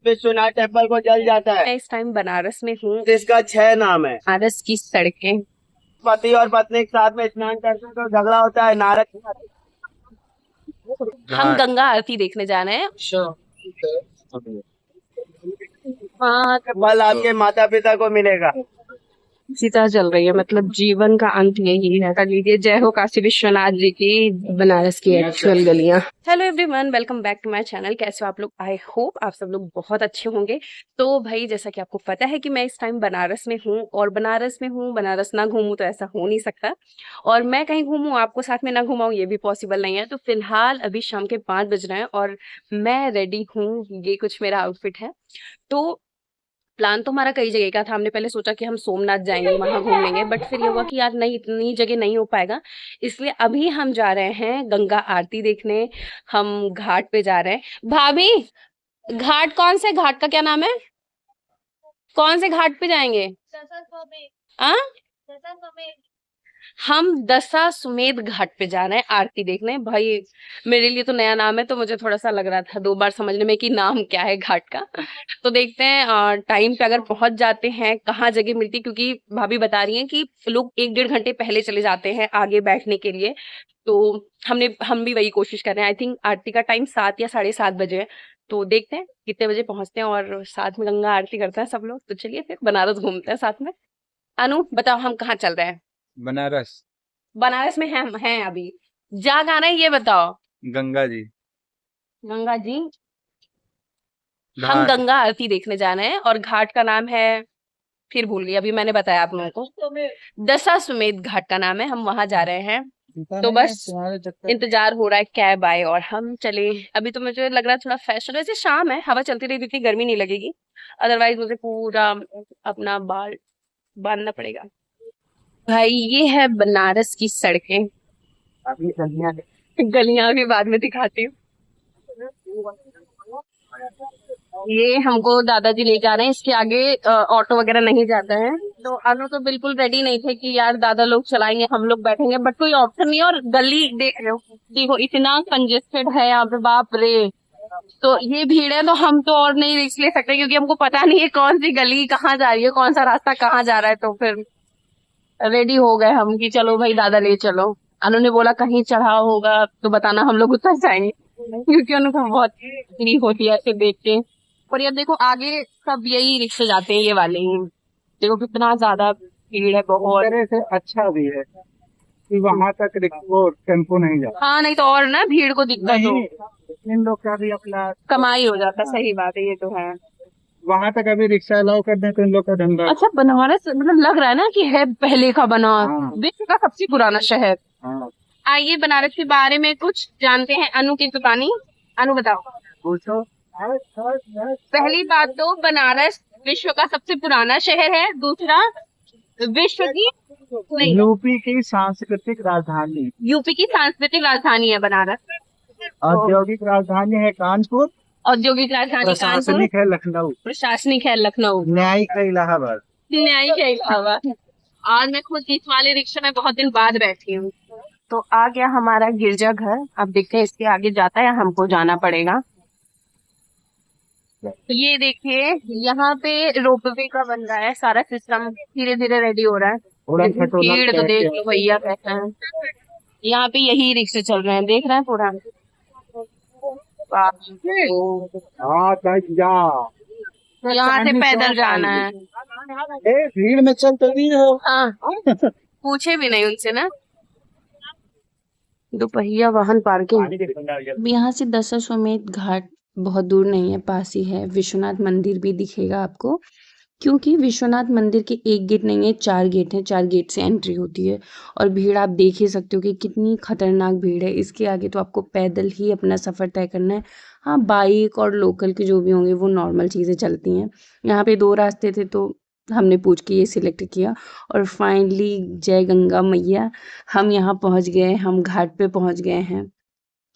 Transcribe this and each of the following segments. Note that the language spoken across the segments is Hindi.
विश्वनाथ टेम्पल को जल जाता है। मैं इस टाइम बनारस में हूँ। जिसका 6 नाम है। बनारस की सड़कें। पति और पत्नी के साथ में स्नान करते हैं तो झगड़ा होता है। नारद हम गंगा आरती देखने जा रहे हैं। हाँ, फल आपके माता पिता को मिलेगा। सीता चल रही है, मतलब जीवन का अंत यही है। कर लीजिए जय हो काशी विश्वनाथ जी की, बनारस की एक्चुअल गलियां। Hello everyone, welcome back to my channel. कैसे हो आप लोग? आई होप आप सब लोग बहुत अच्छे होंगे। तो भाई, जैसा कि आपको पता है कि मैं इस टाइम बनारस में हूँ, और बनारस में हूँ, बनारस ना घूमूं तो ऐसा हो नहीं सकता। और मैं कहीं घूमूं आपको साथ में ना घुमाऊं, ये भी पॉसिबल नहीं है। तो फिलहाल अभी शाम के 5 बज रहे हैं और मैं रेडी हूँ। ये कुछ मेरा आउटफिट है। तो प्लान तो हमारा कई जगह का था। हमने पहले सोचा कि हम सोमनाथ जाएंगे, वहां घूम लेंगे, बट फिर ये हुआ कि यार नहीं, इतनी जगह नहीं हो पाएगा। इसलिए अभी हम जा रहे हैं गंगा आरती देखने। हम घाट पे जा रहे हैं। भाभी, घाट कौन से घाट का क्या नाम है? कौन से घाट पे जाएंगे? हाँ, हम दशाश्वमेध घाट पे जा रहे हैं आरती देखने। भाई, मेरे लिए तो नया नाम है, तो मुझे थोड़ा सा लग रहा था 2 बार समझने में कि नाम क्या है घाट का। तो देखते हैं टाइम पे अगर पहुंच जाते हैं कहाँ जगह मिलती है, क्योंकि भाभी बता रही हैं कि लोग 1-1.5 घंटे पहले चले जाते हैं आगे बैठने के लिए। तो हम भी वही कोशिश कर रहे हैं। आई थिंक आरती का टाइम 7 या 7:30 बजे है। तो देखते हैं कितने बजे पहुंचते हैं और साथ में गंगा आरती करते हैं सब लोग। तो चलिए फिर बनारस घूमते हैं साथ में। अनु, बताओ हम कहाँ चल रहे हैं? बनारस। बनारस में हैं अभी। जा कहाँ रहे हैं ये बताओ? गंगा जी गंगा जी। हम घाट। गंगा आरती देखने जाना है और घाट का नाम है, फिर भूल गई अभी, मैंने बताया आप लोगों को। दशाश्वमेध घाट का नाम है। हम वहां जा रहे हैं। तो बस इंतजार हो रहा है कैब आए और हम चले। अभी तो मुझे लग रहा है थोड़ा फैशन, वैसे शाम है, हवा चलती रहेगी, इतनी गर्मी नहीं लगेगी। अदरवाइज मुझे पूरा अपना बाल बांधना पड़ेगा। भाई, ये है बनारस की सड़कें। अभी गलियां गलियां भी बाद में दिखाती हूँ। ये हमको दादाजी ले जा रहे हैं, इसके आगे ऑटो वगैरह नहीं जाता है। तो अनु तो बिल्कुल रेडी नहीं थे कि यार दादा लोग चलाएंगे, हम लोग बैठेंगे, बट कोई ऑप्शन नहीं है। और गली देख रहे हो, देखो इतना कंजेस्टेड है यहाँ पे, बाप रे। तो ये भीड़ है, तो हम तो और नहीं रिस्क ले सकते, क्योंकि हमको पता नहीं है कौन सी गली कहाँ जा रही है, कौन सा रास्ता कहाँ जा रहा है। तो फिर रेडी हो गए हम कि चलो भाई दादा ले चलो। अनु ने बोला कहीं चढ़ाव होगा तो बताना, हम लोग उतर जाएंगे, क्योंकि उनको बहुत तकलीफ होती है ऐसे देख के। और ये देखो आगे सब यही रिक्शे जाते हैं, ये वाले ही। देखो कितना ज्यादा भीड़ है, बहुत। तरह से अच्छा भी है कि वहां तक वो टेम्पो नहीं जाता। हाँ, नहीं तो और ना भीड़ को दिक्कत हो, नहीं, इन लोग का भी अपना कमाई हो जाता। सही बात है, ये तो है। वहां तक अभी रिक्शा अलाउ कर दें तो इन लोग का धंधा। अच्छा, बनारस मतलब लग रहा है ना कि है पहले का बना, हाँ। विश्व का सबसे पुराना शहर। हाँ, आइए बनारस के बारे में कुछ जानते हैं अनु की जुबानी। अनु बताओ। पूछो। पहली बात तो बनारस विश्व का सबसे पुराना शहर है। दूसरा, विश्व की नहीं, यूपी की सांस्कृतिक राजधानी, यूपी की सांस्कृतिक राजधानी है बनारस। औद्योगिक राजधानी है कानपुर, औद्योगिक राजधानी कानपुर, प्रशासनिक है लखनऊ, प्रशासनिक है लखनऊ, न्यायिक है इलाहाबाद। न्यायिक है इलाहाबाद। और मैं खुद इस वाले रिक्शा में बहुत दिन बाद बैठी हूँ। तो आ गया हमारा गिरजाघर। अब देखते हैं इसके आगे जाता है या हमको जाना पड़ेगा। तो ये देखिए, यहाँ पे रोपवे का बन रहा है, सारा सिस्टम धीरे धीरे रेडी हो रहा है। भीड़ तो देख लो भैया कैसा है। यहाँ पे यही रिक्शे चल रहे हैं, देख रहे हैं पूरा। यहाँ से पैदल जाना है। भीड़ में चल तो नहीं हो। हाँ, पूछे भी नहीं उनसे ना। दोपहिया वाहन पार्किंग। यहाँ से दशाश्वमेध घाट बहुत दूर नहीं है, पास ही है। विश्वनाथ मंदिर भी दिखेगा आपको, क्योंकि विश्वनाथ मंदिर के एक गेट नहीं है, 4 गेट हैं, 4 गेट से एंट्री होती है। और भीड़ आप देख ही सकते हो कि कितनी खतरनाक भीड़ है। इसके आगे तो आपको पैदल ही अपना सफ़र तय करना है। हाँ, बाइक और लोकल के जो भी होंगे वो नॉर्मल चीज़ें चलती हैं। यहाँ पे 2 रास्ते थे, तो हमने पूछ के ये सिलेक्ट किया। और फाइनली जय गंगा मैया, हम यहाँ पहुँच गए, हम घाट पे पहुँच गए हैं।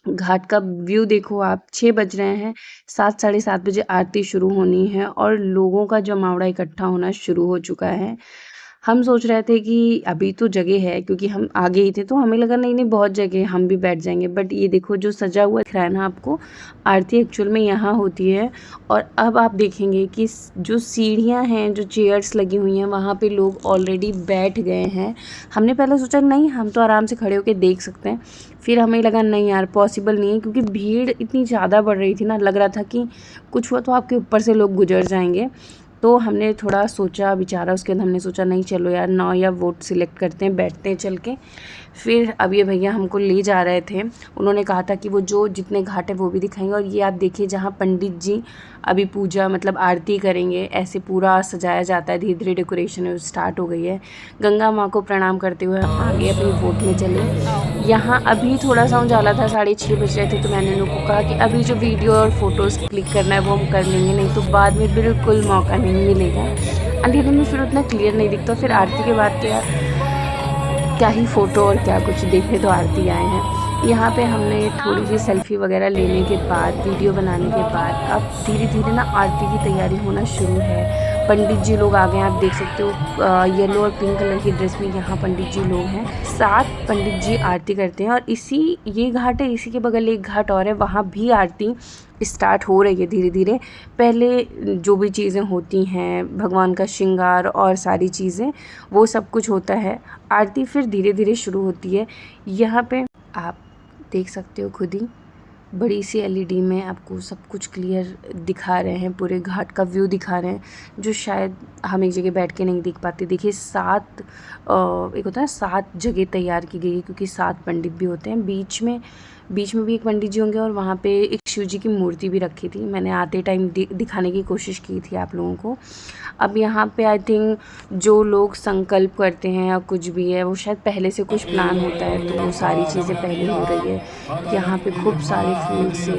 घाट का व्यू देखो आप। 6 बज रहे हैं, 7 साढ़े 7 बजे आरती शुरू होनी है और लोगों का जमावड़ा इकट्ठा होना शुरू हो चुका है। हम सोच रहे थे कि अभी तो जगह है, क्योंकि हम आगे ही थे तो हमें लगा नहीं नहीं बहुत जगह है, हम भी बैठ जाएंगे। बट ये देखो जो सजा हुआ दिख रहा है ना आपको, आरती एक्चुअल में यहाँ होती है। और अब आप देखेंगे कि जो सीढ़ियाँ हैं, जो चेयर्स लगी हुई हैं, वहाँ पे लोग ऑलरेडी बैठ गए हैं। हमने पहले सोचा नहीं हम तो आराम से खड़े होकर देख सकते हैं, फिर हमें लगा नहीं यार पॉसिबल नहीं है, क्योंकि भीड़ इतनी ज़्यादा बढ़ रही थी ना, लग रहा था कि कुछ हुआ तो आपके ऊपर से लोग गुजर जाएंगे। तो हमने थोड़ा सोचा विचारा, उसके बाद हमने सोचा नहीं चलो यार 9 या वोट सिलेक्ट करते हैं, बैठते हैं चल के। फिर अब ये भैया हमको ले जा रहे थे, उन्होंने कहा था कि वो जो जितने घाट है वो भी दिखाएंगे। और ये आप देखिए जहाँ पंडित जी अभी पूजा मतलब आरती करेंगे, ऐसे पूरा सजाया जाता है, धीरे धीरे डेकोरेशन स्टार्ट हो गई है। गंगा माँ को प्रणाम करते हुए आगे अपनी वोट में चले। यहाँ अभी थोड़ा सा उजाला था, 6:30 बज रहे थे, तो मैंने लोगों को कहा कि अभी जो वीडियो और फोटोज़ क्लिक करना है वो हम कर लेंगे, नहीं तो बाद में बिल्कुल मौका नहीं मिलेगा। अंधेरे में फिर उतना क्लियर नहीं दिखता। फिर आरती के बाद तो यार क्या ही फ़ोटो और क्या कुछ, देखने तो आरती आए हैं। यहाँ पे हमने थोड़ी सी सेल्फ़ी वगैरह लेने के बाद, वीडियो बनाने के बाद, अब धीरे धीरे ना आरती की तैयारी होना शुरू है। पंडित जी लोग आ गए हैं, आप देख सकते हो येलो और पिंक कलर की ड्रेस में यहाँ पंडित जी लोग हैं। 7 पंडित जी आरती करते हैं। और ये घाट है, इसी के बगल एक घाट और है, वहाँ भी आरती स्टार्ट हो रही है धीरे धीरे। पहले जो भी चीज़ें होती हैं, भगवान का श्रृंगार और सारी चीज़ें, वो सब कुछ होता है, आरती फिर धीरे धीरे शुरू होती है। यहाँ पे आप देख सकते हो खुद ही, बड़ी सी एलईडी में आपको सब कुछ क्लियर दिखा रहे हैं, पूरे घाट का व्यू दिखा रहे हैं, जो शायद हम एक जगह बैठ के नहीं देख पाते। देखिए 7 एक होता है 7 जगह तैयार की गई है, क्योंकि 7 पंडित भी होते हैं। बीच में भी एक पंडित जी होंगे, और वहाँ पे एक शिव जी की मूर्ति भी रखी थी। मैंने आते टाइम दिखाने की कोशिश की थी आप लोगों को। अब यहाँ पे आई थिंक जो लोग संकल्प करते हैं या कुछ भी है, वो शायद पहले से कुछ प्लान होता है, तो वो सारी चीज़ें पहले हो रही है। यहाँ पे खूब सारे फूल से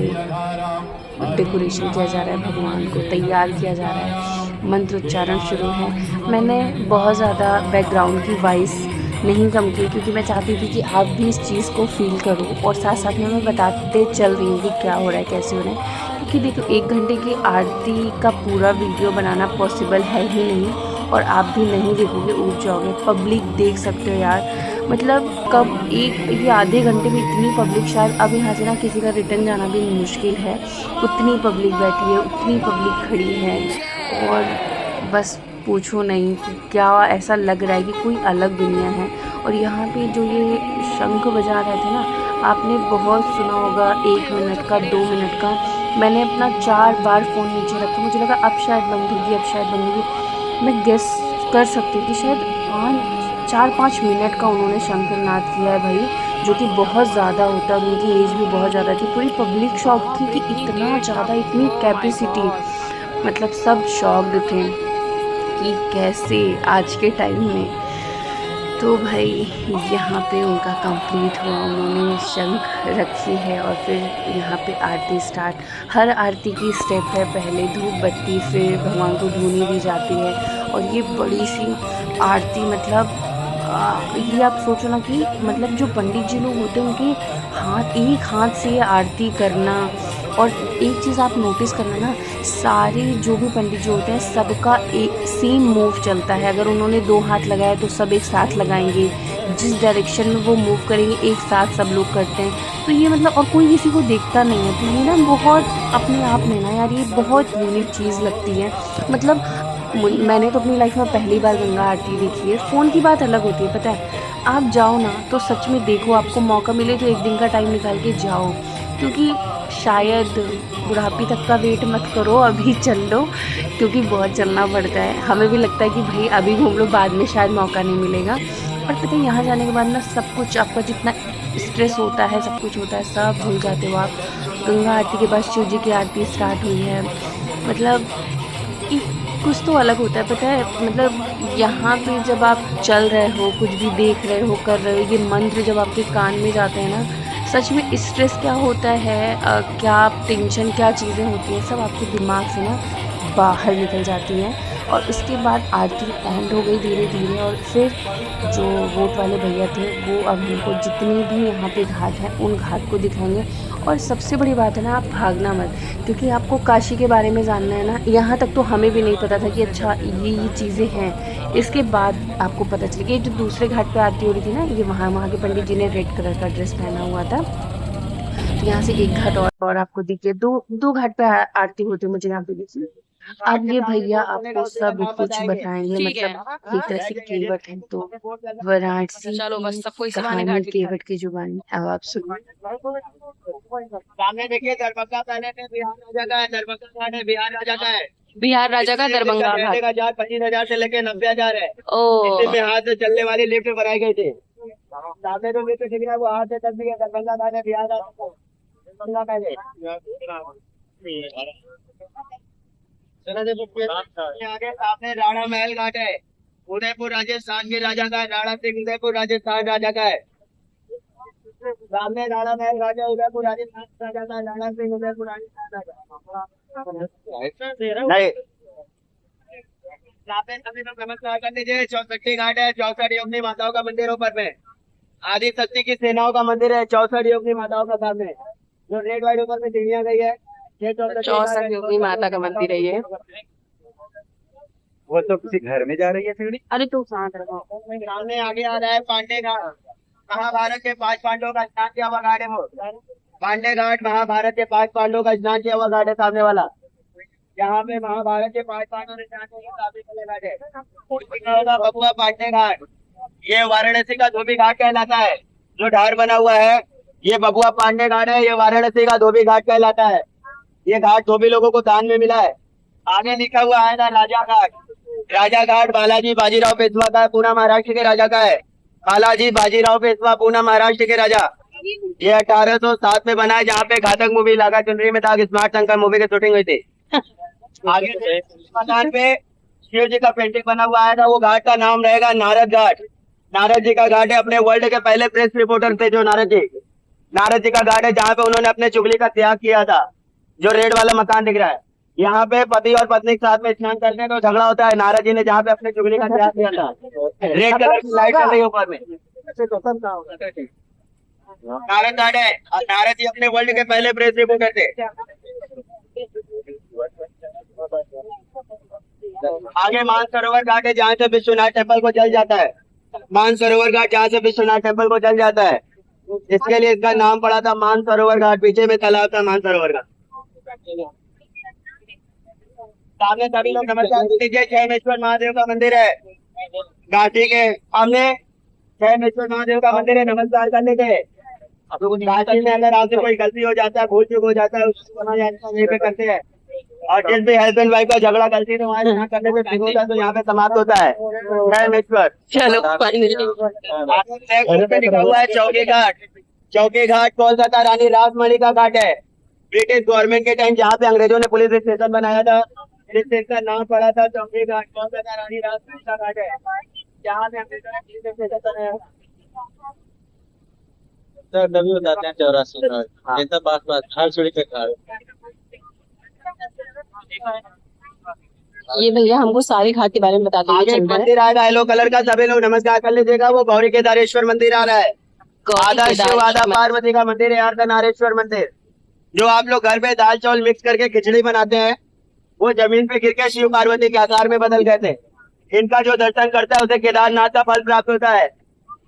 डेकोरेशन किया जा रहा है, भगवान को तैयार किया जा रहा है, मंत्र उच्चारण शुरू है। मैंने बहुत ज़्यादा बैकग्राउंड की वॉइस नहीं कम की, क्योंकि मैं चाहती थी कि आप भी इस चीज़ को फील करो, और साथ साथ में मैं बताते चल रही हूँ कि क्या हो रहा है, कैसे हो रहा है। क्योंकि देखो 1 घंटे की आरती का पूरा वीडियो बनाना पॉसिबल है ही नहीं, और आप भी नहीं देखोगे, ऊब जाओगे। पब्लिक देख सकते हो यार, मतलब कब ये आधे घंटे में इतनी पब्लिक, शायद अब यहाँ से ना किसी का रिटर्न जाना भी मुश्किल है, उतनी पब्लिक बैठी है, उतनी पब्लिक खड़ी है। और बस पूछो नहीं कि क्या ऐसा लग रहा है कि कोई अलग दुनिया है। और यहाँ पे जो ये शंख बजा रहे थे ना, आपने बहुत सुना होगा 1 मिनट का, 2 मिनट का। मैंने अपना 4 बार फ़ोन नीचे रखा, मुझे लगा अब शायद बंद होगी, अब शायद बंद होगी। मैं गेस कर सकती हूँ कि शायद 4-5 मिनट का उन्होंने शंखनाद किया है भाई, जो कि बहुत ज़्यादा होता है। उनकी एज भी बहुत ज़्यादा थी। पूरी पब्लिक शॉक थी कि इतना ज़्यादा, इतनी कैपेसिटी, मतलब सब शॉक्ड थे कि कैसे आज के टाइम में। तो भाई यहाँ पे उनका कंप्लीट हुआ, उन्होंने शंख रखी है, और फिर यहाँ पे आरती स्टार्ट। हर आरती की स्टेप है, पहले धूप बत्ती, फिर भगवान को धूनी दी जाती है। और ये बड़ी सी आरती, मतलब ये आप सोचो ना कि मतलब जो पंडित जी लोग होते हैं उनके एक हाथ से ये आरती करना। और एक चीज़ आप नोटिस करना ना, सारे जो भी पंडित जी होते हैं सबका एक सेम मूव चलता है। अगर उन्होंने 2 हाथ लगाया तो सब एक साथ लगाएंगे, जिस डायरेक्शन में वो मूव करेंगे एक साथ सब लोग करते हैं। तो ये मतलब, और कोई किसी को देखता नहीं है, तो ये ना बहुत अपने आप में ना यार, ये बहुत यूनिक चीज़ लगती है। मतलब मैंने तो अपनी लाइफ में पहली बार गंगा आरती देखी है। फ़ोन की बात अलग होती है, पता है, आप जाओ ना तो सच में देखो, आपको मौका मिले तो 1 दिन का टाइम निकाल के जाओ, क्योंकि शायद बुढ़ापी तक का वेट मत करो, अभी चल लो, क्योंकि बहुत चलना पड़ता है। हमें भी लगता है कि भाई अभी घूम लो, बाद में शायद मौका नहीं मिलेगा। पर पता है यहाँ जाने के बाद ना सब कुछ, आपका जितना स्ट्रेस होता है, सब कुछ होता है, सब भूल जाते हो आप। गंगा आरती के बाद शिव जी की आरती स्टार्ट हुई है, मतलब कुछ तो अलग होता है, पता है। मतलब यहाँ पे जब आप चल रहे हो, कुछ भी देख रहे हो, कर रहे हो, ये मंत्र जब आपके कान में जाते हैं ना, सच में स्ट्रेस क्या होता है, क्या टेंशन, क्या चीज़ें होती हैं, सब आपके दिमाग से ना बाहर निकल जाती हैं। और उसके बाद आरती एंड हो गई धीरे धीरे। और फिर जो वोट वाले भैया थे वो अब हमको जितने भी यहाँ पे घाट हैं उन घाट को दिखाएंगे, और सबसे बड़ी बात है ना, आप भागना मत, क्योंकि आपको काशी के बारे में जानना है ना। यहाँ तक तो हमें भी नहीं पता था कि अच्छा ये चीज़ें हैं। इसके बाद आपको पता चली कि ये जो दूसरे घाट पे आरती हो रही थी ना, ये वहाँ के पंडित जी ने रेड कलर का ड्रेस पहना हुआ था। तो यहाँ से एक घाट और आपको दिखे, दो घाट पे आरती होती मुझे यहाँ पे दिखी। अब ये भैया आपको सब कुछ बताएंगे, मतलब एक तरह से केवट है तो वाराणसी कहानी केवट की जुबानी। अब आप सुनो। सामने देखिए दरभंगा पहले में बिहार राजा का है, दरभंगा घाट है बिहार राजा का है। बिहार राजा का दरभंगा घाट। का चार्ज 25,000 से लेके 90,000 है। ओ इसमें हाथ से चलने वाली लिफ्ट बनाई गई थी। सामने जो लिफ्ट दिख रहा है वो हाथ से चलती है, दरभंगा घाट है बिहार राजा का, दरभंगा पहले। आगे सामने राणा महल घाट है, उदयपुर राजस्थान के राजा का है। राणा सिंह उदयपुर राजस्थान राजा का है। सामने राणा महल घाट है, उदयपुर राजस्थान राजा का है। राणा सिंह उदयपुर राजस्थान राजा नहीं। सामने सभी लोग नमस्कार कर दीजिए। 64 घाट है, 64 योगिनी माताओं का मंदिर ऊपर में। आदि शक्ति की सेनाओं का मंदिर है, 64 योगिनी माताओं का सामने जो रेड वाइट ऊपर में सीढ़ियां गई है। 64 योगिनी माता का मंदिर है ये। वो तो किसी घर में जा रही है सीढ़ी। अरे तू शांत रहो। सामने आगे आ रहा है पांडे घाट, महाभारत के 5 पांडवों का स्नान किया हुआ घाट है वो। पांडे घाट महाभारत के 5 पांडवों का स्नान किया हुआ घाट है सामने वाला। यहाँ पे महाभारत के 5 पांडवों ने स्नान किया, काफी बड़े घाट है। बबुआ पांडे घाट, ये वाराणसी का धोबी घाट कहलाता है। जो ढार बना हुआ है ये बबुआ पांडे घाट है, ये वाराणसी का धोबी घाट कहलाता है। ये घाट धोबी लोगों को दान में मिला है। आगे लिखा हुआ है ना राजा घाट। राजा घाट बालाजी बाजीराव पेशवा का, पूना महाराष्ट्र के राजा का है। बालाजी बाजीराव पेशवा, पूना महाराष्ट्र के राजा। ये 1807 में बना है, जहाँ पे घातक मूवी लगा चुनरी में था, स्मार्ट शंकर मूवी की शूटिंग हुई थी। आगे मैदान पे शिव जी का पेंटिंग बना हुआ है था, वो घाट का नाम रहेगा नारद घाट। नारद जी का घाट है, अपने वर्ल्ड के पहले प्रेस रिपोर्टर थे जो नारद जी का घाट है, जहाँ पे उन्होंने अपने चुगली का त्याग किया था। जो रेड वाला मकान दिख रहा है, यहाँ पे पति और पत्नी के साथ में स्नान करते हैं तो झगड़ा होता है। नारद जी ने जहाँ पे अपने चुगली का त्याग किया था, रेड कलर की लाइट चल रही है ऊपर में, नारद घाट है। नारद जी अपने वर्ल्ड के पहले प्रेस रिपोर्टर थे। आगे मानसरोवर घाट है, जहाँ से विश्वनाथ टेम्पल को जल जाता है। मानसरोवर घाट जहाँ से विश्वनाथ टेम्पल को जल जाता है, इसके लिए इसका नाम पड़ा था मानसरोवर घाट। पीछे में तालाब था मानसरोवर का। सामने सभी लोग नमस्कार कीजिए। छैमेश्वर महादेव का मंदिर है, घाटी के सामने छैमेश्वर महादेव का मंदिर है, नमस्कार करने के। घाटी में अगर आपसे कोई गलती हो जाता है, भूल चूक हो जाता है, उसको यहीं पे करते हैं। और जिस भी हस्बैंड वाइफ का झगड़ा गलती से वहाँ यहाँ करने से ठीक होता है तो यहाँ पे समाप्त होता है। छैमेश्वर चलो लिखा हुआ है चौकी घाट। चौकी घाट कोलकाता रानी रासमणी का घाट है। ब्रिटिश गवर्नमेंट के टाइम जहाँ पे अंग्रेजों ने पुलिस स्टेशन बनाया था, इस स्टेशन का नाम पड़ा था चौकी घाट। कोलकाता रानी रासमणी का घाट है, जहाँ पे अंग्रेजों ने पुलिस स्टेशन बनाया। सर नवी बताते हैं 84 बात हर सीढ़ी पे खा ये भैया हमको सारे घाट के बारे में बता देंगे। आगे मंदिर आएगा येलो कलर का, सभी लोग नमस्कार कर लीजिएगा। वो गौरी केदारेश्वर मंदिर आ रहा है। आधा शिव आधा पार्वती का मंदिर है, अर्धनारेश्वर मंदिर। जो आप लोग घर पे दाल चावल मिक्स करके खिचड़ी बनाते हैं, वो जमीन पे गिर के शिव पार्वती के आकार में बदल गए थे। इनका जो दर्शन करता है उसे केदारनाथ का फल प्राप्त होता है।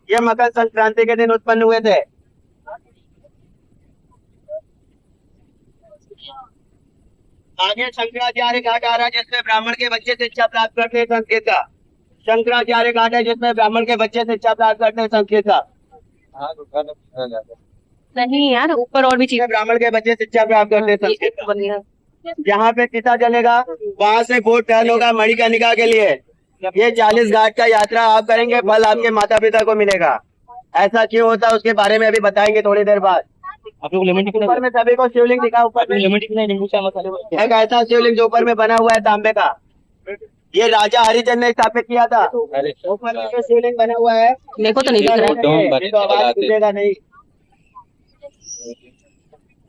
ये मकर संक्रांति के दिन उत्पन्न हुए थे। आगे शंकराचार्य घाट आ रहा है, जिसमें ब्राह्मण के बच्चे शिक्षा प्राप्त करते हैं संस्कृत का। शंकराचार्य घाट है, जिसमें ब्राह्मण के बच्चे शिक्षा प्राप्त करते हैं संस्कृत का। नहीं यार, ऊपर और भी चीजें। ब्राह्मण के बच्चे शिक्षा प्राप्त करते हैं संस्कृत का। जहाँ पे चिता जलेगा वहाँ से बोट टर्न होगा मणिकर्णिका के लिए। ये 40 घाट का यात्रा आप करेंगे, फल आपके माता पिता को मिलेगा। ऐसा क्यों होता है उसके बारे में अभी बताएंगे थोड़ी देर बाद। ऊपर में सभी को शिवलिंग दिखा, ऊपर में एक ऐसा शिवलिंग जो ऊपर में बना हुआ है तांबे का, ये राजा हरिचंद ने स्थापित किया था। ऊपर में जो शिवलिंग बना हुआ है देखो तो नहीं दिख रहा। नहीं।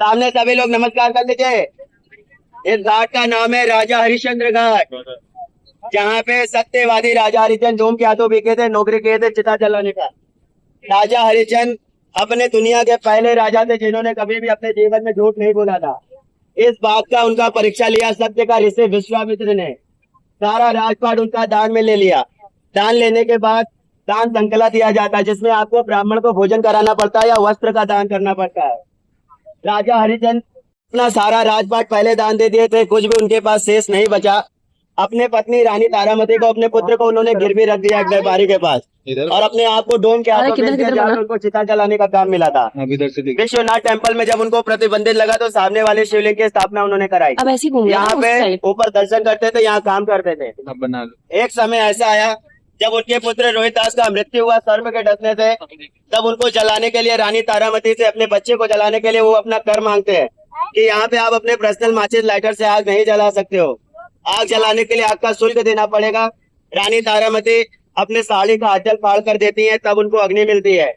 सामने सभी लोग नमस्कार कर लीजिए। इस घाट का नाम है राजा हरिश्चंद्र घाट, जहाँ पे सत्यवादी राजा हरिचंद धूम के हाथों बिके थे, नौकरी किए थे चिता जलाने का। राजा हरिचंद अपने दुनिया के पहले राजा थे जिन्होंने कभी भी अपने जीवन में झूठ नहीं बोला था। इस बात का उनका परीक्षा लिया सत्य का ऋषि विश्वामित्र ने। सारा राजपाट उनका दान में ले लिया। दान लेने के बाद दान संकला दिया जाता है, जिसमें आपको ब्राह्मण को भोजन कराना पड़ता है या वस्त्र का दान करना पड़ता है। राजा हरिचंद अपना सारा राजपाट पहले दान दे दिए थे, कुछ भी उनके पास शेष नहीं बचा। अपने पत्नी रानी तारामती को, अपने पुत्र को उन्होंने गिरवी रख दिया एक व्यापारी के पास, और अपने आप को डोम के हाथों में दिया, जहाँ पे उनको चिता जलाने का काम मिला था। विश्वनाथ टेम्पल में जब उनको प्रतिबंधित लगा तो सामने वाले शिवलिंग की स्थापना उन्होंने कराई। अब ऐसी घूमना यहाँ उस पे साइड। ऊपर दर्शन करते थे, यहाँ काम करते थे। एक समय ऐसा आया जब उनके पुत्र रोहितदास का मृत्यु हुआ सर्प के डसने से, तब उनको जलाने के लिए रानी तारामती से अपने बच्चे को जलाने के लिए वो अपना कर मांगते हैं कि यहाँ पे आप अपने पर्सनल माचिस लाइटर से आग नहीं जला सकते हो, आग जलाने के लिए आग का शुल्क देना पड़ेगा। रानी तारामती अपने साड़ी का आंचल फाड़ कर देती है, तब उनको अग्नि मिलती है।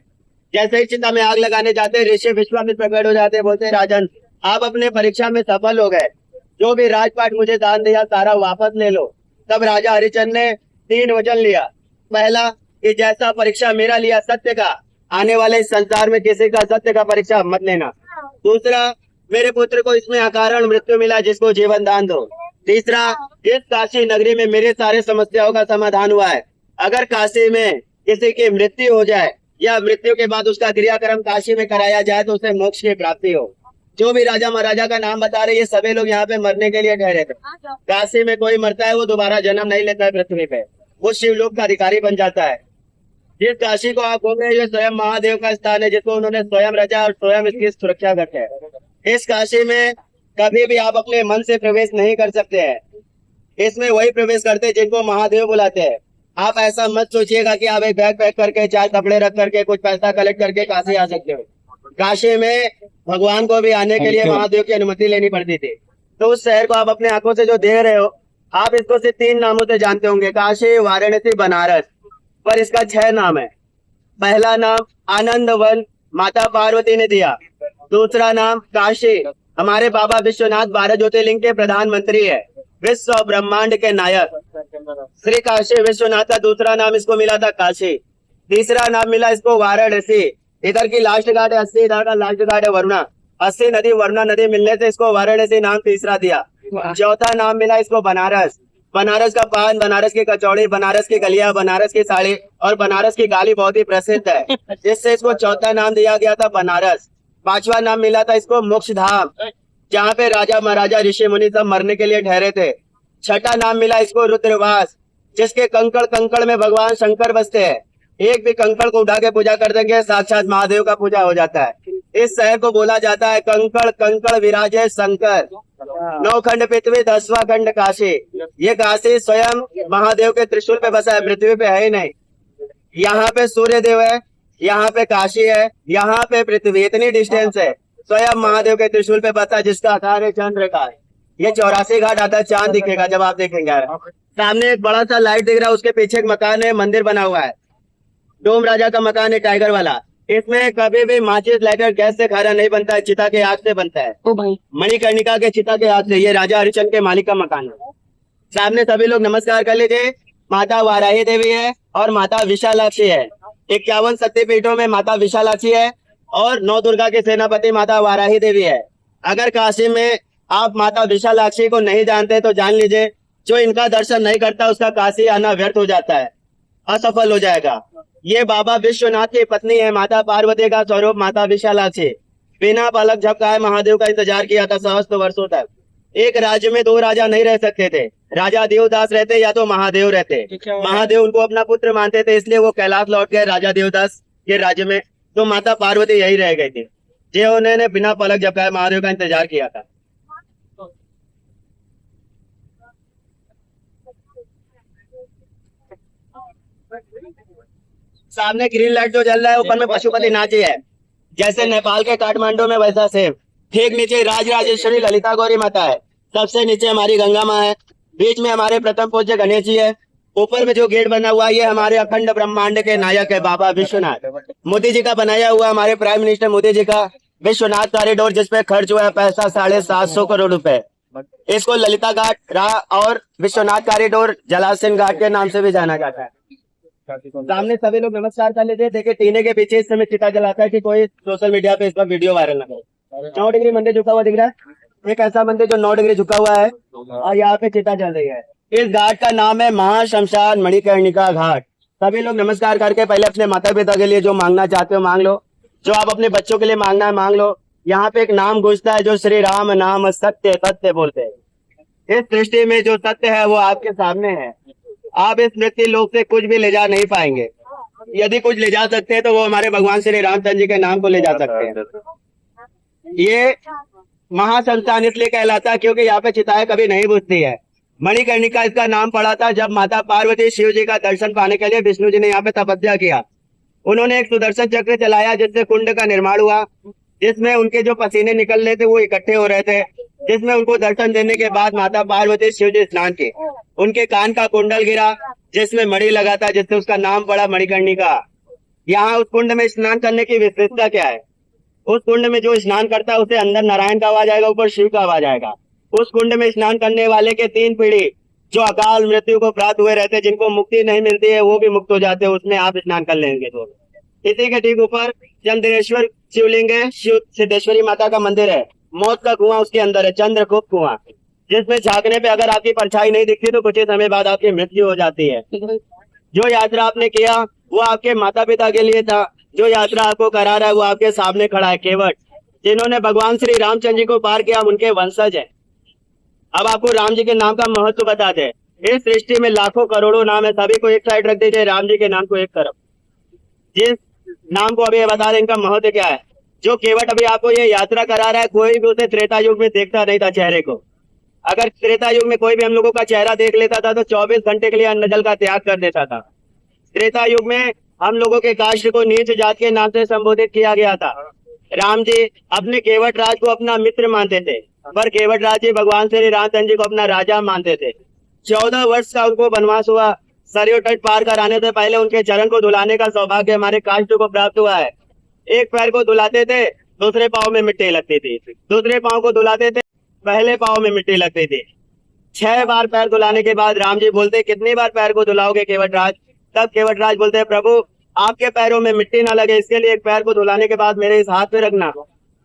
जैसे ही चिता में आग लगाने जाते हैं, ऋषि विश्वामित्र प्रकट हो जाते हैं, बोलते हैं राजन आप अपने परीक्षा में सफल हो गए, जो भी राजपाट मुझे दान दिया सारा वापस ले लो। तब राजा हरिचंद ने 3 वचन लिया। पहला कि जैसा परीक्षा मेरा लिया सत्य का, आने वाले इस संसार में किसी का सत्य का परीक्षा मत लेना। दूसरा, मेरे पुत्र को इसमें अकारण मृत्यु मिला, जिसको जीवन दान दो। तीसरा, इस काशी नगरी में मेरे सारे समस्याओं का समाधान हुआ है। अगर काशी में किसी की मृत्यु हो जाए या मृत्यु के बाद उसका क्रियाक्रम काशी में कराया जाए तो उसे मोक्ष की प्राप्ति हो। जो भी राजा महाराजा का नाम बता रहे, ये सभी लोग यहाँ पे मरने के लिए ठहरे थे। काशी में कोई मरता है वो दोबारा जन्म नहीं लेता है पृथ्वी पे, वो शिवलोक का अधिकारी बन जाता है। जिस काशी को आप घूमे, ये स्वयं महादेव का स्थान है, जिसको उन्होंने स्वयं रचा और स्वयं इसकी सुरक्षा करते हैं। इस काशी में कभी भी आप अपने मन से प्रवेश नहीं कर सकते हैं। इसमें वही प्रवेश करते हैं जिनको महादेव बुलाते हैं। आप ऐसा मत सोचिएगा कि आप एक बैग पैक करके 4 कपड़े रख करके कुछ पैसा कलेक्ट करके काशी आ सकते हो। काशी में भगवान को भी आने के लिए महादेव की अनुमति लेनी पड़ती थी। तो उस शहर को आप अपने आंखों से जो देख रहे हो, आप इसको सिर्फ 3 नामों से जानते होंगे, काशी, वाराणसी, बनारस, पर इसका 6 नाम है। पहला नाम आनंद वन, माता पार्वती ने दिया। दूसरा नाम काशी, हमारे बाबा विश्वनाथ 12 ज्योतिर्लिंग के प्रधानमंत्री है, विश्व और ब्रह्मांड के नायक श्री काशी विश्वनाथ का दूसरा नाम इसको मिला था काशी। तीसरा नाम मिला इसको वाराणसी, इधर की लास्ट घाट है 80, इधर का लास्ट घाट है वरुणा। 80 नदी वरुणा नदी मिलने से इसको वाराणसी नाम तीसरा दिया। चौथा नाम मिला इसको बनारस, बनारस का पान, बनारस की कचौड़ी, बनारस की गलिया, बनारस की साड़ी और बनारस की गाली बहुत ही प्रसिद्ध है, जिससे इसको चौथा नाम दिया गया था बनारस। 5वां नाम मिला था इसको मोक्ष धाम, जहाँ पे राजा महाराजा ऋषि मुनि सब मरने के लिए ठहरे थे। 6ठा नाम मिला इसको रुद्रवास, जिसके कंकड़ कंकड़ में भगवान शंकर बसते हैं। एक भी कंकड़ को उठा के पूजा कर देंगे, साक्षात महादेव का पूजा हो जाता है। इस शहर को बोला जाता है कंकड़ कंकड़ विराजे शंकर, 9 खंड पृथ्वी 10वां खंड काशी। ये काशी स्वयं महादेव के त्रिशूल पे बसा है, पृथ्वी पे है ही नहीं। यहाँ पे सूर्य देव है, यहाँ पे काशी है, यहाँ पे पृथ्वी, इतनी डिस्टेंस है। स्वयं महादेव के त्रिशूल पे बसा, जिसका आकार है चंद्र का। ये 84 घाट आता है, चांद दिखेगा जब आप देखेंगे। सामने एक बड़ा सा लाइट दिख रहा है, उसके पीछे एक मकान है, मंदिर बना हुआ है, डोम राजा का मकान है, टाइगर वाला। इसमें कभी भी माचिस लाइटर गैस से खाना नहीं बनता है, चिता के आग से बनता है। ओ भाई, मणिकर्णिका के चिता के आग से। ये राजा हरिचंद के मालिक का मकान है। सामने सभी लोग नमस्कार कर लीजिए। माता वाराही देवी है और माता विशालाक्षी है। 51 शक्तिपीठों में माता विशालाक्षी है और 9 दुर्गा के सेनापति माता वाराही देवी है। अगर काशी में आप माता विशालाक्षी को नहीं जानते तो जान लीजिए, जो इनका दर्शन नहीं करता उसका काशी आना व्यर्थ हो जाता है, असफल हो जाएगा। ये बाबा विश्वनाथ की पत्नी है, माता पार्वती का स्वरूप माता विशालाक्षी। बिना पलक झपकाए महादेव का इंतजार किया था सहस्त्र वर्षों तक। एक राज्य में 2 राजा नहीं रह सकते थे, राजा देवदास रहते या तो महादेव रहते। महादेव उनको अपना पुत्र मानते थे, इसलिए वो कैलाश लौट गए राजा देवदास के राज्य में, तो माता पार्वती यही रह गई थी, जो उन्होंने बिना पलक झपकाए महादेव का इंतजार किया था। सामने ग्रीन लाइट जो जल रहा है, ऊपर में पशुपतिनाथ जी है, जैसे नेपाल के काठमांडू में वैसा सेम। ठीक नीचे राजराजेश्वरी ललिता गौरी माता है, सबसे नीचे हमारी गंगा माँ है, बीच में हमारे प्रथम पूज्य गणेश जी है। ऊपर में जो गेट बना हुआ है, ये हमारे अखंड ब्रह्मांड के नायक है बाबा विश्वनाथ। मोदी जी का बनाया हुआ, हमारे प्राइम मिनिस्टर मोदी जी का विश्वनाथ कॉरिडोर, जिसपे खर्च हुआ है पैसा 750 करोड़ रुपए। इसको ललिता घाट और विश्वनाथ कॉरिडोर जलासन घाट के नाम से भी जाना जाता है। सामने सभी लोग नमस्कार कर लेते हैं। देखिए टीने के पीछे इस समय चिता जलाता है कि कोई सोशल मीडिया पे इसका वीडियो वायरल ना करे। 9 डिग्री मंदिर झुका हुआ दिख रहा है। एक ऐसा मंदिर जो 9 डिग्री झुका हुआ है और यहाँ पे चिता जल रही है। इस घाट का नाम है महाशमशान मणिकर्णिका घाट। सभी लोग नमस्कार करके पहले अपने माता पिता के लिए जो मांगना चाहते हो मांग लो, जो आप अपने बच्चों के लिए मांगना है मांग लो। यहाँ पे एक नाम गूंजता है जो श्री राम नाम सत्य सत्य बोलते हैं। इस सृष्टि में जो सत्य है वो आपके सामने है। आप इस मृत्यु लोक से कुछ भी ले जा नहीं पाएंगे। यदि कुछ ले जा सकते हैं तो वो हमारे भगवान श्री रामचंद्र जी के नाम को ले जा सकते हैं। ये महाशमशान इसलिए कहलाता है क्योंकि यहाँ पे चिताएं कभी नहीं बुझती है। मणिकर्णिका इसका नाम पड़ा था जब माता पार्वती शिव जी का दर्शन पाने के लिए विष्णु जी ने यहाँ पे तपस्या किया। उन्होंने एक सुदर्शन चक्र चलाया जिससे कुंड का निर्माण हुआ, जिसमें उनके जो पसीने निकल रहे थे वो इकट्ठे हो रहे थे, जिसमें उनको दर्शन देने के बाद माता पार्वती शिव जी स्नान किए। उनके कान का कुंडल गिरा जिसमें मणि लगा था, जिससे उसका नाम पड़ा मणिकर्णिका। यहाँ उस कुंड में स्नान करने की विशेषता क्या है? उस कुंड में जो स्नान करता है उसे अंदर नारायण का आवाज आएगा, ऊपर शिव का आवाज आएगा। उस कुंड में स्नान करने वाले के 3 पीढ़ी जो अकाल मृत्यु को प्राप्त हुए रहते हैं, जिनको मुक्ति नहीं मिलती है, वो भी मुक्त हो जाते हैं। उसमें आप स्नान कर लेंगे तो इसी के ठीक ऊपर चंद्रेश्वर शिवलिंग है, शिव सिद्धेश्वरी माता का मंदिर है। मौत का कुआं उसके अंदर है, चंद्रगुप्त कुआं, जिसमें झांकने पे अगर आपकी परछाई नहीं दिखती तो कुछ ही समय बाद आपकी मृत्यु हो जाती है। जो यात्रा आपने किया वो आपके माता पिता के लिए था। जो यात्रा आपको करा रहा है वो आपके सामने खड़ा है केवट। जिन्होंने भगवान श्री रामचंद्र जी को पार किया उनके वंशज है। अब आपको राम जी के नाम का महत्व बताते हैं। इस सृष्टि में लाखों करोड़ों नाम है, सभी को एक साइड रख दीजिए, राम जी के नाम को एक तरफ। जिस नाम को अभी बता रहे इनका महत्व क्या है। जो केवट अभी आपको ये यात्रा करा रहा है, कोई भी उसे त्रेता युग में देखता नहीं था चेहरे को। अगर त्रेता युग में कोई भी हम लोगों का चेहरा देख लेता था तो 24 घंटे के लिए अन्न जल का त्याग कर देता था। त्रेता युग में हम लोगों के कास्ट को नीच जात के नाम से संबोधित किया गया था। राम जी अपने केवट राज को अपना मित्र मानते थे, पर केवट राज जी भगवान श्री रामचंद्र जी को अपना राजा मानते थे। 14 वर्ष का उनको वनवास हुआ। सरयू तट पार कर आने से पहले उनके चरण को धुलाने का सौभाग्य हमारे कास्ट को प्राप्त हुआ है। एक पैर को धुलाते थे, दूसरे पाँव में मिट्टी लगती थी, दूसरे पाँव को धुलाते थे, पहले पाँव में मिट्टी लगती थी। 6 बार पैर धुलाने के बाद राम जी बोलते, कितनी बार पैर को धुलाओगे केवट राज? तब केवट राज बोलते, प्रभु आपके पैरों में मिट्टी ना लगे इसके लिए एक पैर को धुलाने के बाद मेरे इस हाथ पे रखना,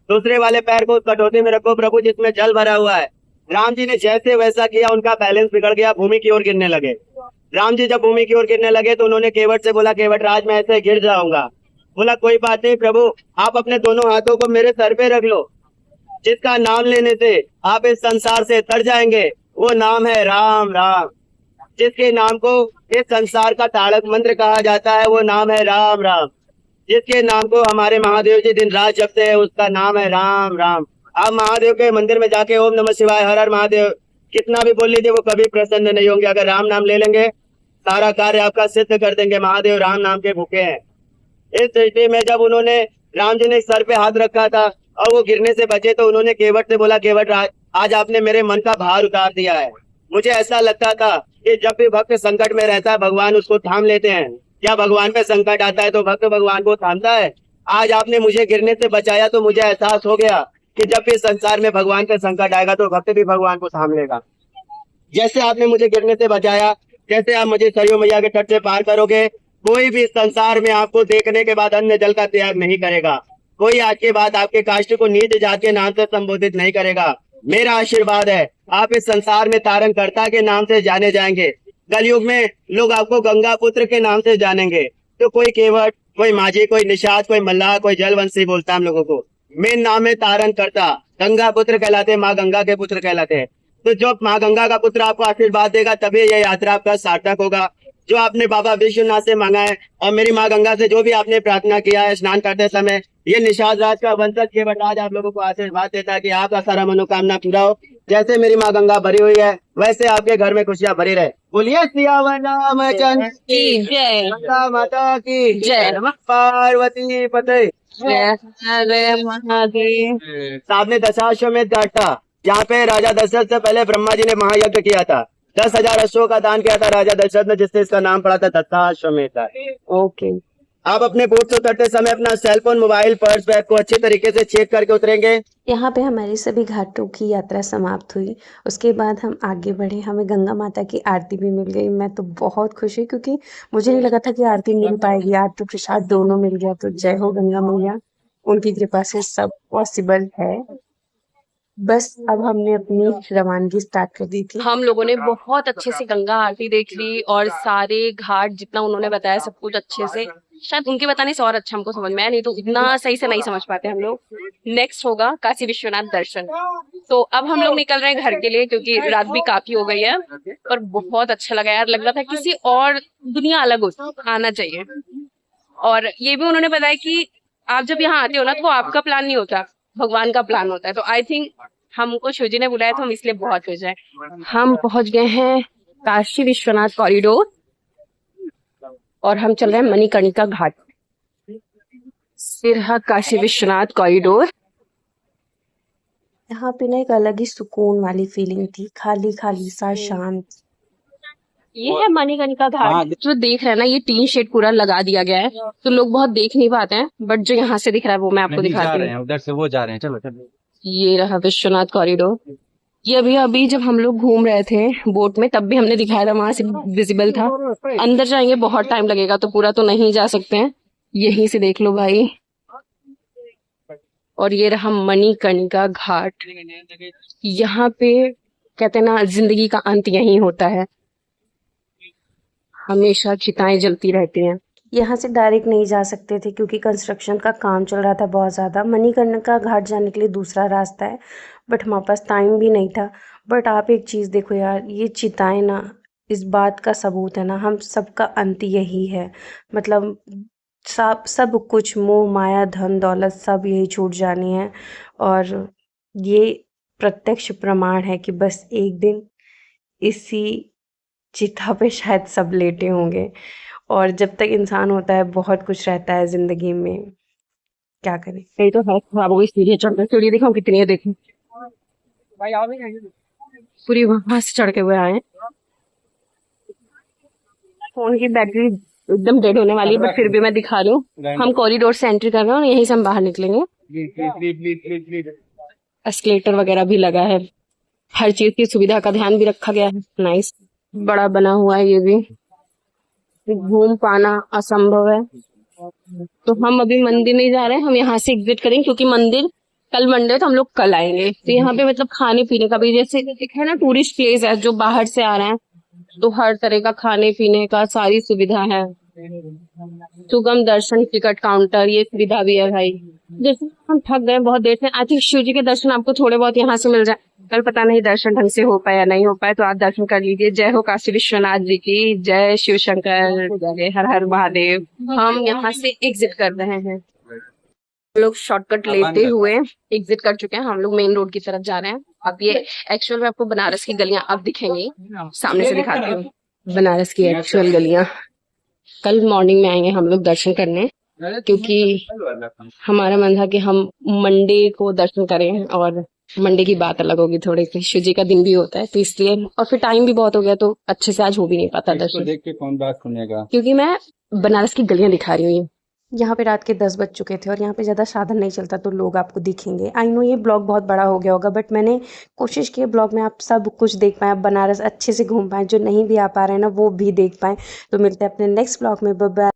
दूसरे वाले पैर को कटोती में रखो प्रभु जिसमें जल भरा हुआ है। राम जी ने जैसे वैसा किया, उनका बैलेंस बिगड़ गया, भूमि की ओर गिरने लगे। राम जी जब भूमि की ओर गिरने लगे तो उन्होंने केवट से बोला, केवट राज मैं ऐसे गिर जाऊंगा। बोला कोई बात नहीं प्रभु, आप अपने दोनों हाथों को मेरे सर पे रख लो। जिसका नाम लेने से आप इस संसार से तर जाएंगे वो नाम है राम राम। जिसके नाम को इस संसार का तारक मंत्र कहा जाता है वो नाम है राम राम। जिसके नाम को हमारे महादेव जी दिन रात जपते हैं उसका नाम है राम राम। आप महादेव के मंदिर में जाके ओम नमः शिवाय हर हर महादेव कितना भी बोल लीजिए वो कभी प्रसन्न नहीं होंगे। अगर राम नाम ले लेंगे सारा कार्य आपका सिद्ध कर देंगे। महादेव राम नाम के भूखे हैं। इस स्थिति में जब उन्होंने राम जी ने सर पे हाथ रखा था और वो गिरने से बचे तो उन्होंने केवट से बोला, केवट आज आपने मेरे मन का भार उतार दिया है। मुझे ऐसा लगता था कि जब भी भक्त संकट में रहता है भगवान उसको थाम लेते हैं। क्या भगवान पे संकट आता है तो भक्त भगवान को थामता है? आज आपने मुझे गिरने से बचाया तो मुझे एहसास हो गया कि जब भी संसार में भगवान पे संकट आएगा तो भक्त भी भगवान को थाम लेगा। जैसे आपने मुझे गिरने से बचाया, जैसे आप मुझे सरयू मैया के तट से पार करोगे, कोई भी संसार में आपको देखने के बाद अन्न जल का त्याग नहीं करेगा। कोई आज के बाद आपके कास्ट को नीच जात के नाम से संबोधित नहीं करेगा। मेरा आशीर्वाद है आप इस संसार में तारण कर्ता के नाम से जाने जाएंगे। कलयुग में लोग आपको गंगा पुत्र के नाम से जानेंगे। तो कोई केवट, कोई माझी, कोई निषाद, कोई मल्लाह, कोई जलवंशी बोलता है हम लोगों को। मेन नाम है तारण कर्ता। गंगा पुत्र कहलाते, माँ गंगा के पुत्र कहलाते हैं। तो जब माँ गंगा का पुत्र आपको आशीर्वाद देगा तभी यह यात्रा आपका सार्थक होगा। जो आपने बाबा विश्वनाथ से मांगा है और मेरी माँ गंगा से जो भी आपने प्रार्थना किया है स्नान करते समय, ये निषाद राज का वंशज केवट राज आप लोगों को आशीर्वाद देता है कि आपका सारा मनोकामना पूरा हो। जैसे मेरी माँ गंगा भरी हुई है वैसे आपके घर में खुशियां भरी रहे। बोलिए सियावर रामचंद्र की जय, गंगा माता की जय, पार्वती पते। हरे महादेव। सामने दशाश्वमेध घाट था जहाँ पे राजा दशरथ से पहले ब्रह्मा जी ने महायज्ञ किया था। 10,000 अश्वों का दान किया था राजा दशरथ ने, जिससे इसका नाम पड़ा था दशाश्वमेध। ओके। आप अपने बोट से उतरते समय अपना सेलफोन, मोबाइल, पर्स, बैग को अच्छे तरीके से चेक करके उतरेंगे। यहाँ पे हमारी सभी घाटों की यात्रा समाप्त हुई। उसके बाद हम आगे बढ़े, हमें गंगा माता की आरती भी मिल गई। मैं तो बहुत खुश हुई क्योंकि मुझे नहीं लगा था कि आरती मिल पाएगी। आरती प्रसाद दोनों मिल गया, तो जय हो गंगा मैया, उनकी कृपा से सब पॉसिबल है। बस अब हमने अपनी रवानगी स्टार्ट कर दी थी। हम लोगों ने बहुत अच्छे से गंगा आरती देख ली और सारे घाट जितना उन्होंने बताया सब कुछ अच्छे से, शायद उनके बताने से और अच्छा हमको समझ में आया, नहीं तो इतना सही से नहीं समझ पाते हम लोग। नेक्स्ट होगा काशी विश्वनाथ दर्शन। तो अब हम लोग निकल रहे हैं घर के लिए क्योंकि रात भी काफी हो गई है। पर बहुत अच्छा लगा यार, लग रहा था किसी और दुनिया अलग हो आना चाहिए। और ये भी उन्होंने बताया कि आप जब यहाँ आते हो ना तो वो आपका प्लान नहीं होता, भगवान का प्लान होता है। तो आई थिंक हमको शिवजी ने बुलाया तो हम इसलिए बहुत खुश हैं। हम पहुंच गए हैं काशी विश्वनाथ कॉरिडोर और हम चल रहे हैं मणिकर्णिका घाट। सिरहा काशी विश्वनाथ कॉरिडोर। यहाँ पे ना एक अलग ही सुकून वाली फीलिंग थी, खाली खाली सा शांत। ये है मणिकर्णिका घाट। जो देख रहे हैं ना, ये टीन शेड पूरा लगा दिया गया है तो लोग बहुत देख नहीं पाते हैं, बट जो यहाँ से दिख रहा है वो मैं आपको दिखाती हूँ। उधर से वो जा रहे हैं, चलो चलो। ये रहा विश्वनाथ कॉरिडोर। ये अभी जब हम लोग घूम रहे थे बोट में तब भी हमने दिखाया था, वहां से विजिबल था। अंदर जाएंगे बहुत टाइम लगेगा तो पूरा तो नहीं जा सकते हैं, यहीं से देख लो भाई। और ये रहा मणिकर्णिका घाट। यहाँ पे कहते हैं ना, जिंदगी का अंत यहीं होता है, हमेशा चिताएं जलती रहती हैं। यहाँ से डायरेक्ट नहीं जा सकते थे क्योंकि कंस्ट्रक्शन का काम चल रहा था बहुत ज़्यादा। मणिकर्णिका घाट जाने के लिए दूसरा रास्ता है, बट हमारे पास टाइम भी नहीं था। बट आप एक चीज़ देखो यार, ये चिताएं ना इस बात का सबूत है ना, हम सबका अंत यही है। मतलब सब कुछ, मोह माया धन दौलत सब यही छूट जानी है। और ये प्रत्यक्ष प्रमाण है कि बस एक दिन इसी चिता पे शायद सब लेटे होंगे। और जब तक इंसान होता है बहुत कुछ रहता है जिंदगी में, क्या करें। यही तो है, खराब हो गई सीढ़ी चढ़ के। सीढ़ी दिखाऊं कितनी है, देखो पूरी वहां से चढ़ के हुए आए। फोन की बैटरी एकदम डेड होने वाली है, बट फिर भी मैं दिखा रही हूँ। हम कॉरिडोर से एंट्री कर रहे हैं और यहीं से हम बाहर निकलेंगे। एस्केलेटर वगैरह भी लगा है, हर चीज की सुविधा का ध्यान भी रखा गया है। नाइस, बड़ा बना हुआ है ये भी, घूम पाना असंभव है। तो हम अभी मंदिर नहीं जा रहे हैं, हम यहाँ से एग्जिट करेंगे क्योंकि मंदिर कल मंडे तो हम लोग कल आएंगे। तो यहाँ पे मतलब खाने पीने का भी, जैसे है ना टूरिस्ट प्लेस है, जो बाहर से आ रहे हैं तो हर तरह का खाने पीने का सारी सुविधा है। सुगम दर्शन टिकट काउंटर, ये सुविधा भी है भाई। जैसे हम थक गए बहुत देर से, आई थिंक शिव जी के दर्शन आपको थोड़े बहुत यहाँ से मिल जाए। कल पता नहीं दर्शन ढंग से हो पाया नहीं हो पाया, तो आप दर्शन कर लीजिए। जय हो काशी विश्वनाथ जी की, जय शिव शंकर, जय हर हर महादेव। हम यहाँ से एग्जिट कर रहे हैं, हम लोग शॉर्टकट लेते हुए एग्जिट कर चुके हैं। हम लोग मेन रोड की तरफ जा रहे हैं। अब ये एक्चुअल में आपको बनारस की गलियां अब दिखेंगी, सामने से दिखाती हूँ बनारस की एक्चुअल गलियां। कल मॉर्निंग में आएंगे हम लोग दर्शन करने, क्योंकि हमारा मन था कि हम मंडे को दर्शन करें और मंडे की बात अलग होगी थोड़ी सी, शिव जी का दिन भी होता है तो इसलिए। और फिर टाइम भी बहुत हो गया तो अच्छे से आज हो भी नहीं पाता दर्शन। देख के कौन बात सुनेगा, क्योंकि मैं बनारस की गलियां दिखा रही हूँ। यहाँ पे रात के 10 बज चुके थे और यहाँ पे ज़्यादा साधन नहीं चलता तो लोग आपको दिखेंगे। आई नो ये ब्लॉग बहुत बड़ा हो गया होगा, बट मैंने कोशिश की है ब्लॉग में आप सब कुछ देख पाएँ, आप बनारस अच्छे से घूम पाएँ, जो नहीं भी आ पा रहे हैं ना वो भी देख पाएँ। तो मिलते हैं अपने नेक्स्ट ब्लॉग में। Bye bye.